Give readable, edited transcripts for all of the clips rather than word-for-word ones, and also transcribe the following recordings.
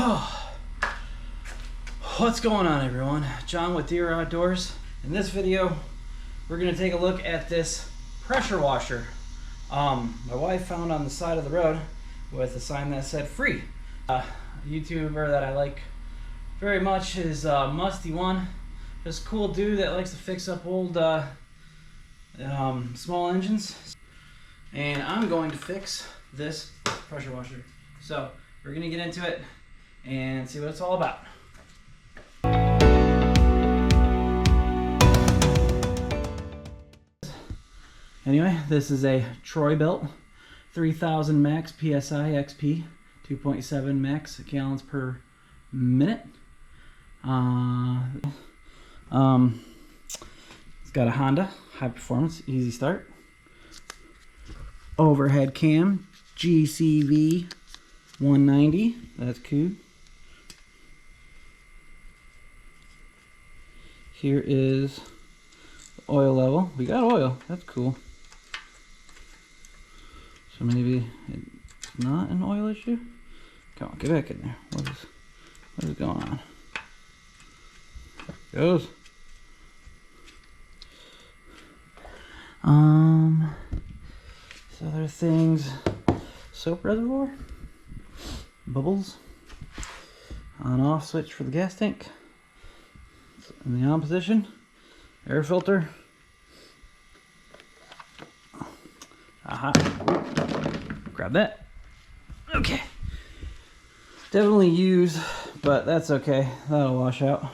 Oh, what's going on, everyone? John with DeRo Outdoors. In this video, we're going to take a look at this pressure washer my wife found on the side of the road with a sign that said free. A YouTuber that I like very much is Musty One. This cool dude that likes to fix up old small engines. And I'm going to fix this pressure washer. So we're going to get into it and see what it's all about. Anyway, this is a Troy built 3000 max PSI XP, 2.7 max gallons per minute. It's got a Honda high performance easy start, overhead cam, GCV 190, that's cool. Here is the oil level. We got oil, that's cool. So maybe it's not an oil issue. Come on, get back in there. What is going on? There it goes. So other things, soap reservoir, bubbles, on off switch for the gas tank, in the on position, air filter, aha, grab that. Okay, definitely used, but that's okay, that'll wash out.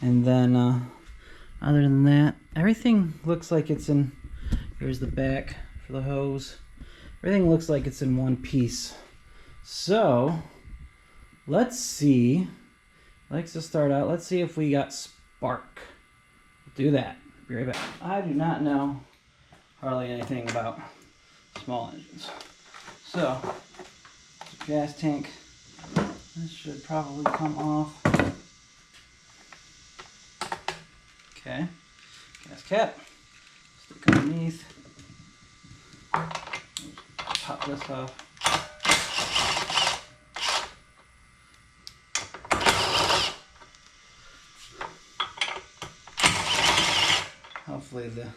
And then other than that, everything looks like it's in, here's the back for the hose, everything looks like it's in one piece. So let's see, likes to start out, let's see if we got spark. Do that, be right back. I do not know hardly anything about small engines. So gas tank, this should probably come off. Okay, gas cap, stick underneath, pop this off. Hopefully the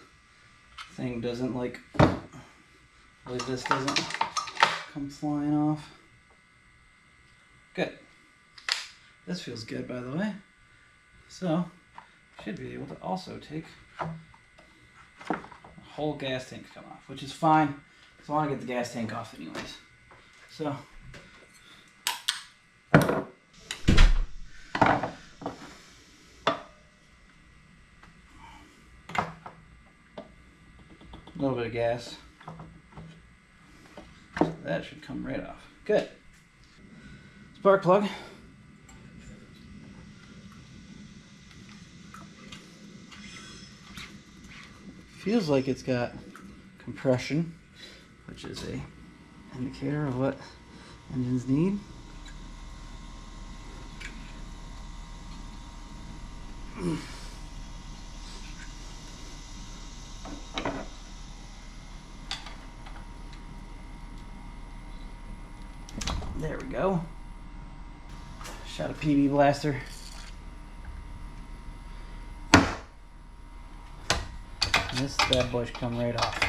thing doesn't hopefully this doesn't come flying off. Good. This feels good, by the way. So should be able to also take the whole gas tank come off, which is fine because I want to get the gas tank off anyways. So a little bit of gas. So that should come right off. Good. Spark plug. Feels like it's got compression, which is a indicator of what engines need. There we go. Shot a PB blaster. This bad boy should come right off.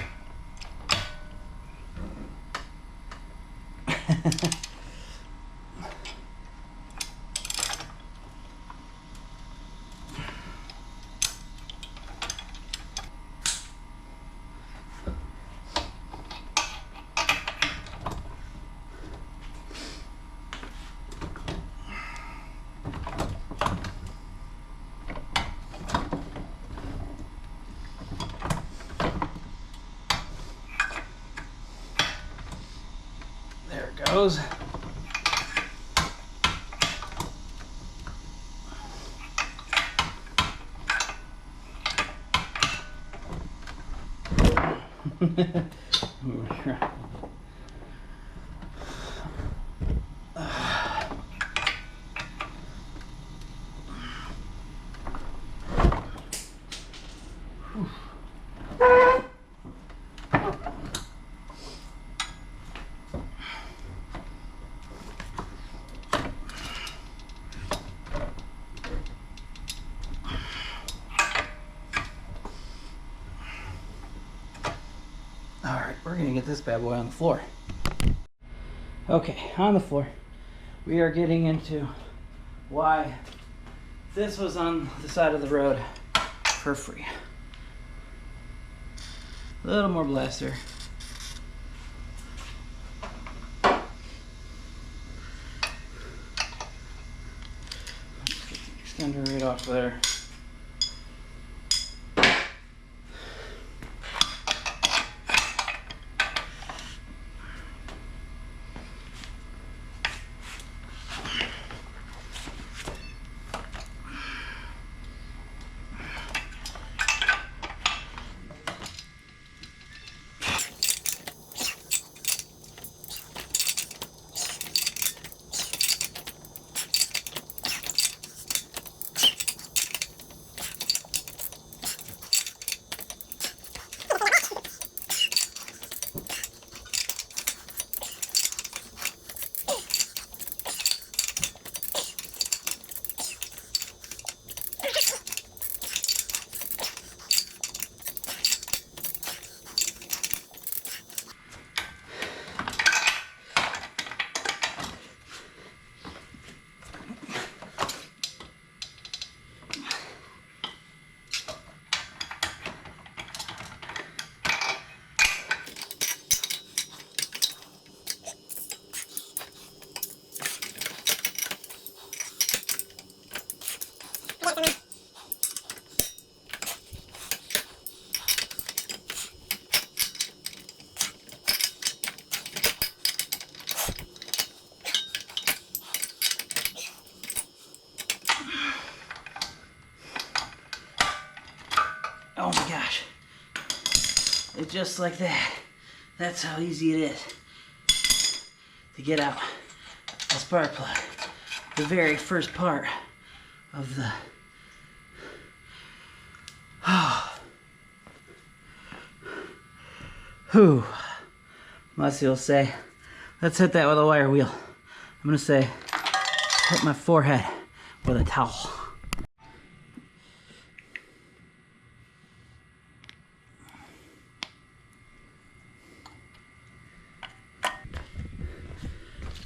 Goes. gonna get this bad boy on the floor. Okay, on the floor. We are getting into why this was on the side of the road for free. A little more blaster. Extender right off there. Oh my gosh. It's just like that. That's how easy it is to get out a spark plug. The very first part of the... Whew. Musty will say, let's hit that with a wire wheel. I'm gonna say, hit my forehead with a towel.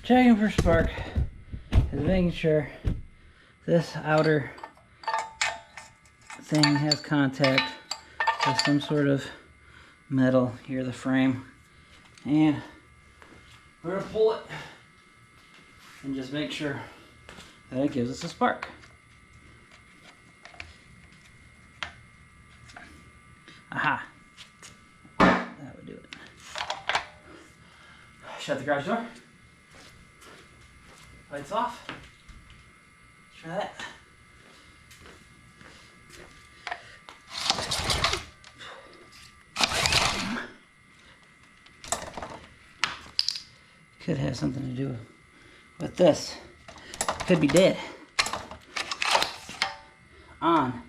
Checking for spark is making sure this outer thing has contact with some sort of metal here, the frame, and we're gonna pull it and just make sure that it gives us a spark. Aha! That would do it. Shut the garage door. Lights off. Try that. Could have something to do with this. Could be dead. On.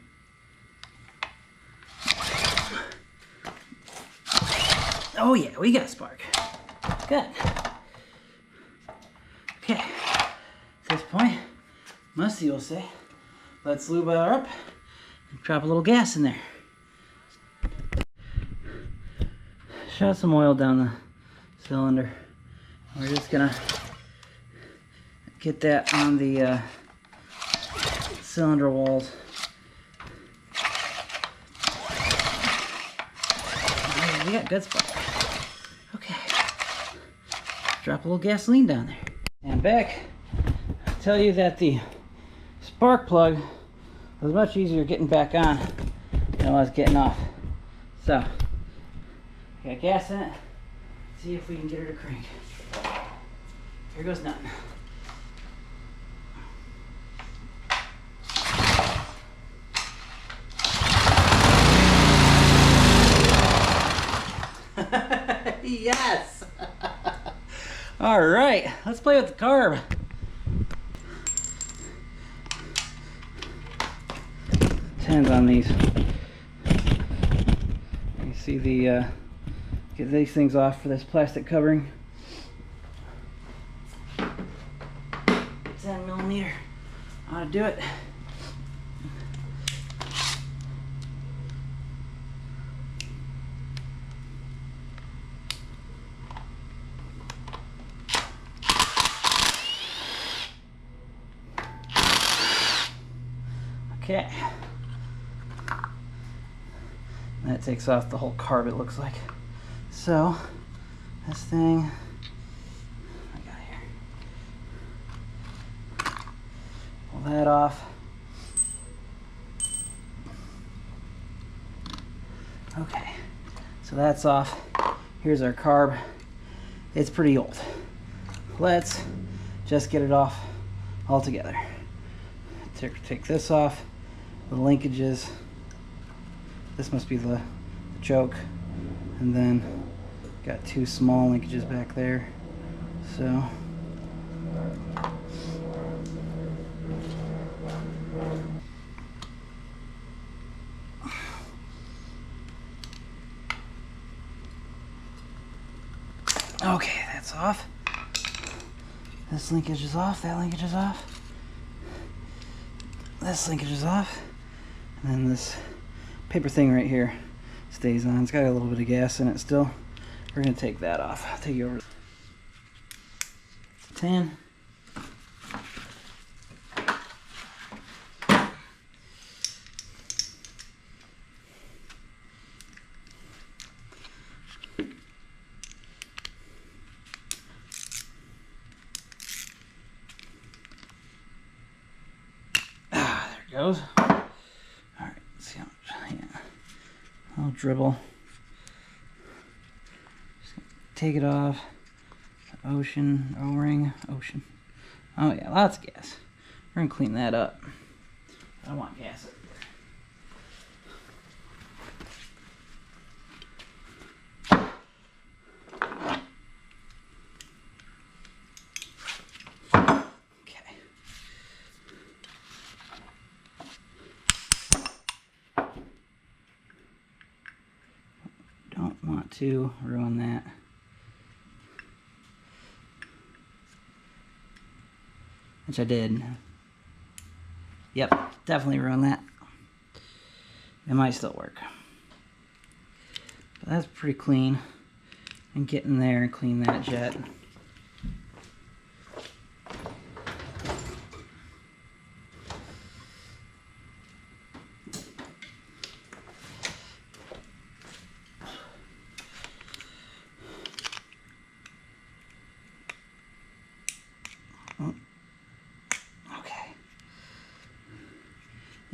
Oh yeah, we got a spark. Good. Okay. At this point, Musty will say, let's lube her up and drop a little gas in there. Shot some oil down the cylinder. We're just gonna get that on the cylinder walls. We got good spark. Okay. Drop a little gasoline down there. And back, I'll tell you that the spark plug was much easier getting back on than it was getting off. So, got gas in it. Let's see if we can get her to crank. Here goes nothing. Yes! All right, let's play with the carb. Depends on these. You see the get these things off for this plastic covering. 10mm ought to do it. Okay. That takes off the whole carb, it looks like. So, this thing, I got here. Pull that off. Okay, so that's off. Here's our carb. It's pretty old. Let's just get it off altogether. Take this off, the linkages. This must be the choke, and then got two small linkages back there. So okay, that's off. This linkage is off, that linkage is off. This linkage is off. And then this paper thing right here stays on. It's got a little bit of gas in it still. We're gonna take that off. I'll take you over 10. There it goes. Alright, let's see how much. Yeah. I'll dribble. Just take it off. Ocean, O-ring, ocean. Oh yeah, lots of gas. We're gonna clean that up. I don't want gas up there. Okay. Don't want to ruin that. Which I did. Yep, definitely ruined that. It might still work. But that's pretty clean. And get in there and clean that jet.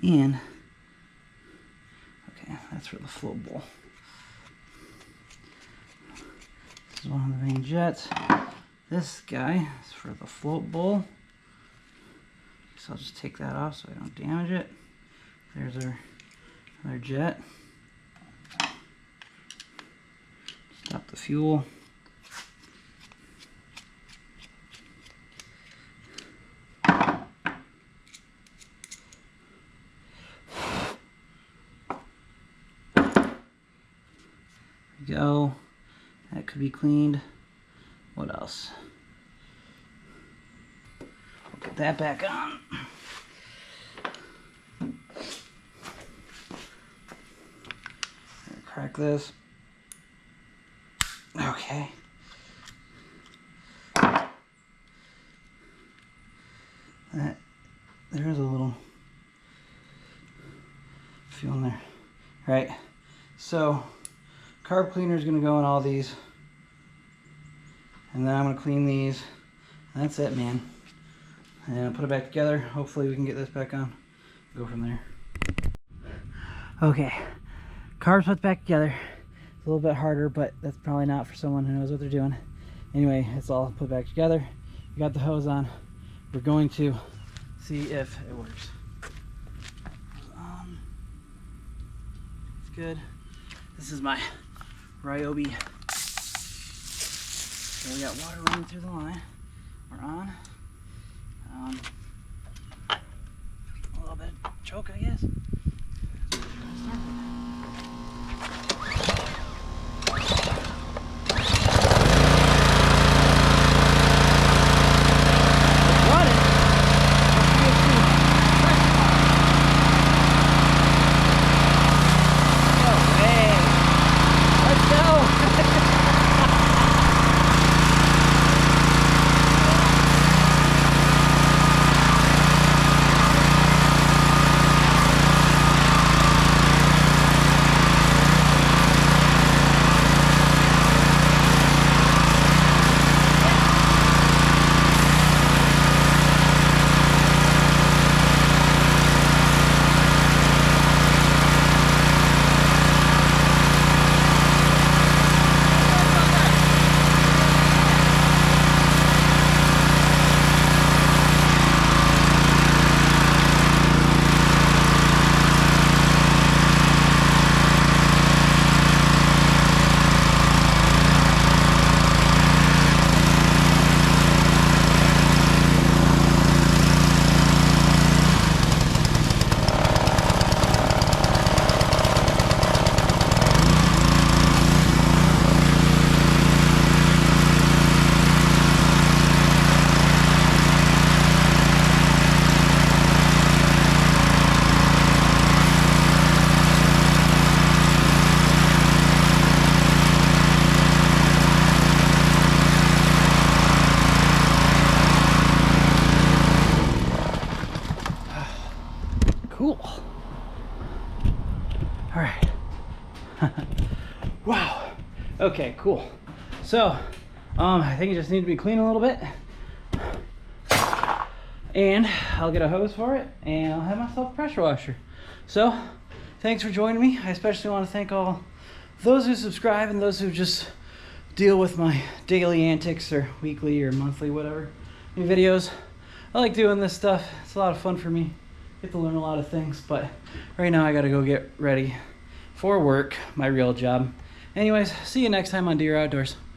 And, okay, that's for the float bowl. This is one of the main jets. This guy is for the float bowl. So I'll just take that off so I don't damage it. There's our other jet. Stop the fuel. Go. That could be cleaned. What else? We'll get that back on. Crack this. Okay. There's a little fuel in there. All right. So carb cleaner is going to go in all these, and then I'm going to clean these. That's it, man. And I'll put it back together. Hopefully we can get this back on. Go from there. Okay, carb's put back together. It's a little bit harder, but that's probably not for someone who knows what they're doing. Anyway, it's all put back together. We got the hose on. We're going to see if it works. It's good. This is my Ryobi. So we got water running through the line. We're on. A little bit of choke, I guess. Cool. All right. Wow. Okay, cool. So, I think it just needs to be cleaned a little bit. And I'll get a hose for it, and I'll have myself a pressure washer. So, thanks for joining me. I especially want to thank all those who subscribe and those who just deal with my daily antics or weekly or monthly, whatever, videos. I like doing this stuff. It's a lot of fun for me. Get to learn a lot of things, but right now I gotta go get ready for work, my real job. Anyways, see you next time on DeRo Outdoors.